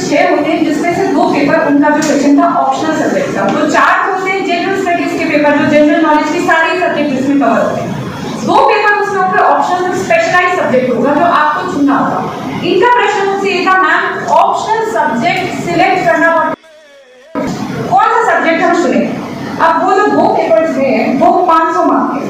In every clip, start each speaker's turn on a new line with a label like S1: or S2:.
S1: 6 होते हैं जिसमें से 2 पेपर उनका जो क्वेश्चन था ऑप्शनल सब्जेक्ट का, तो 4 होते हैं जनरल स्टडीज के पेपर जो जनरल नॉलेज के सारे सब्जेक्ट इसमें कवर होते हैं। 2 पेपर उसमें होंगे ऑप्शनल स्पेशलाइज्ड सब्जेक्ट होगा जो आपको चुनना होगा। इनका प्रश्न मुझसे ये था मैम ऑप्शनल सब्जेक्ट सिलेक्ट करना कौन सा सब्जेक्ट हम चुने। अब वो जो 2 पेपर्स हैं वो 500 मार्क के,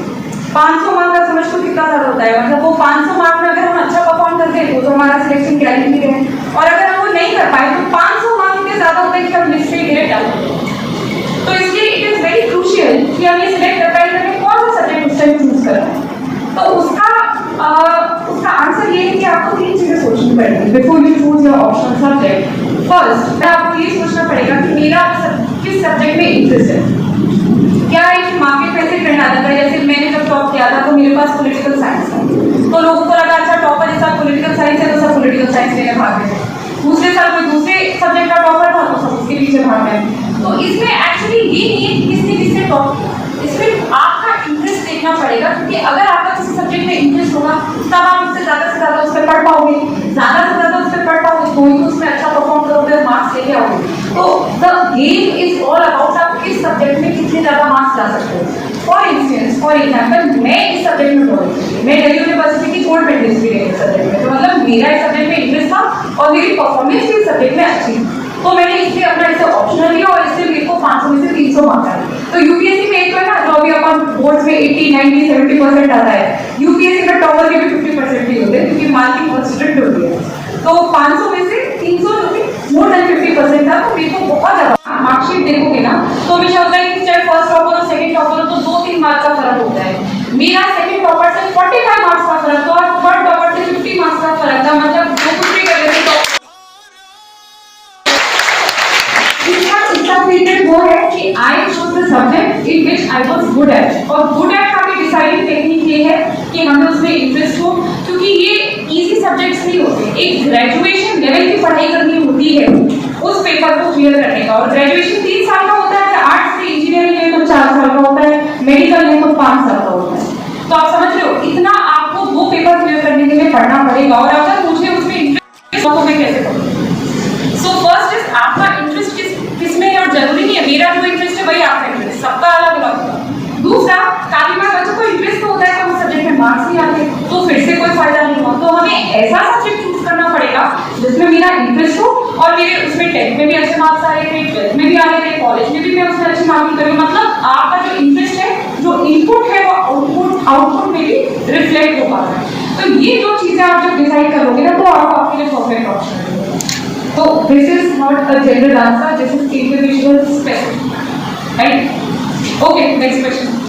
S1: 500 मार्क का समझ तो कितना ज्यादा होता है, मतलब वो 500 मार्क में अगर हम अच्छा परफॉर्म करते हैं तो हमारा सिलेक्शन गारंटी है, और अगर हम वो नहीं कर पाए तो 500 मार्क के ज्यादा होता है कि हम लिस्ट में डायरेक्ट डाल दें। तो इसलिए इट इज वेरी क्रूशियल कि हम ये सिलेक्ट कर पाए कि हमें कौन सा सब्जेक्ट उस टाइम चूज करना है। तो उसका आंसर ये है कि आपको 3 चीजें सोचनी पड़ेगी before you choose your optional subject. First आपको ये सोचना पड़ेगा कि मेरा किस सब्जेक्ट में इंटरेस्ट है। क्या है कि मार्केट में ऐसे ट्रेंड आता था, जैसे मैंने जब टॉप किया था तो मेरे पास पॉलिटिकल साइंस था, तो लोगों को लगा अच्छा टॉपर के साथ पॉलिटिकल साइंस है तो सब पॉलिटिकल साइंस लेने भाग गए। दूसरे साल कोई दूसरे सब्जेक्ट का टॉपर था तो सब उसके पीछे भाग गए। तो इसमें एक्चुअली ये नहीं है कि किसने टॉप, इसमें आपका इंटरेस्ट देखना पड़ेगा, क्योंकि अगर आपका किसी सब्जेक्ट में इंटरेस्ट होगा तब आप उससे ज़्यादा से ज़्यादा उस पर पढ़ पाओगे, ज़्यादा से ज़्यादा उस पर पढ़ पाओगे तो ही उसमें अच्छा परफॉर्म करोगे और मार्क्स लेके आओगे। तो the game is all about आप किस सब्जेक्ट में कितने ज़्यादा मार्क्स ला सकते हो। फॉर एग्जाम्पल मैं इस सब्जेक्ट में पढ़ी, मैं दिल्ली यूनिवर्सिटी की गोल्ड मेडलिस्ट भी रही सब्जेक्ट में, तो मतलब मेरा इस सब्जेक्ट में इंटरेस्ट था और मेरी परफॉर्मेंस भी इस सब्जेक्ट में अच्छी, तो मैंने इसलिए अपना इसे ऑप्शनल लिया और इससे मेरे को 500 में से 300 मार्क्स आए। तो यूपीएससी में एक तो है ना जो अभी अपन बोर्ड में 80, 90, 70% आता है, यूपीएससी में टॉपर के भी 50% ही होते हैं क्योंकि मार्किंग बहुत स्ट्रिक्ट होती है। तो 500 में से 300 जो कि मोर देन 50% था, तो मेरे को बहुत ज्यादा मार्कशीट देखोगे ना तो हमेशा होता है कि चाहे फर्स्ट टॉपर और सेकंड टॉपर हो तो 2-3 मार्क्स का फर्क होता है। मेरा सेकंड टॉपर से 45 मार्क्स का फर्क था और थर्ड टॉपर से 50 मार्क्स का फर्क था, मतलब जो कुछ भी कर रहे थे पीरियड वो है कि I choose the subject in which I was good at, और गुड एट का भी डिसाइडिंग टेक्निक ये है कि हमें उसमें इंटरेस्ट हो, क्योंकि ये इजी सब्जेक्ट्स नहीं होते, एक ग्रेजुएशन लेवल की पढ़ाई करनी होती है उस पेपर को क्लियर करने का, और ग्रेजुएशन 3 साल का होता है, आर्ट्स से इंजीनियरिंग है तो 4 साल का होता है, मेडिकल है तो 5 साल का होता है। तो आप समझ रहे हो इतना आपको वो पेपर क्लियर करने के लिए पढ़ना पड़ेगा, और अगर मुझे उसमें इंटरेस्ट हो तो मैं कैसे पढ़ूँ। सो फर्स्ट इज आपका इंटरेस्ट किसमें है, और जरूरी नहीं है मेरा जो इंटरेस्ट है वही आपका इंटरेस्ट, सबका अलग अलग होगा। दूसरा काफी बार बच्चों को इंटरेस्ट तो होता है तो उस सब्जेक्ट में मार्क्स नहीं आते तो फिर से कोई फायदा नहीं हुआ, तो हमें ऐसा सब्जेक्ट चूज करना पड़ेगा जिसमें मेरा इंटरेस्ट हो और मेरे उसमें 10th में भी अच्छे मार्क्स आ रहे थे, 12th में भी आ रहे थे, कॉलेज में भी मैं उसमें अच्छी मार्किंग करूँ, मतलब आपका जो इंटरेस्ट है जो इनपुट है वो आउटपुट में भी रिफ्लेक्ट हो पाता है। तो ये जो चीजें आप जब डिसाइड करोगे ना तो आपके लिए परफेक्ट ऑप्शन है। So this is not a general answer, this is individual specific, right? Okay, next question.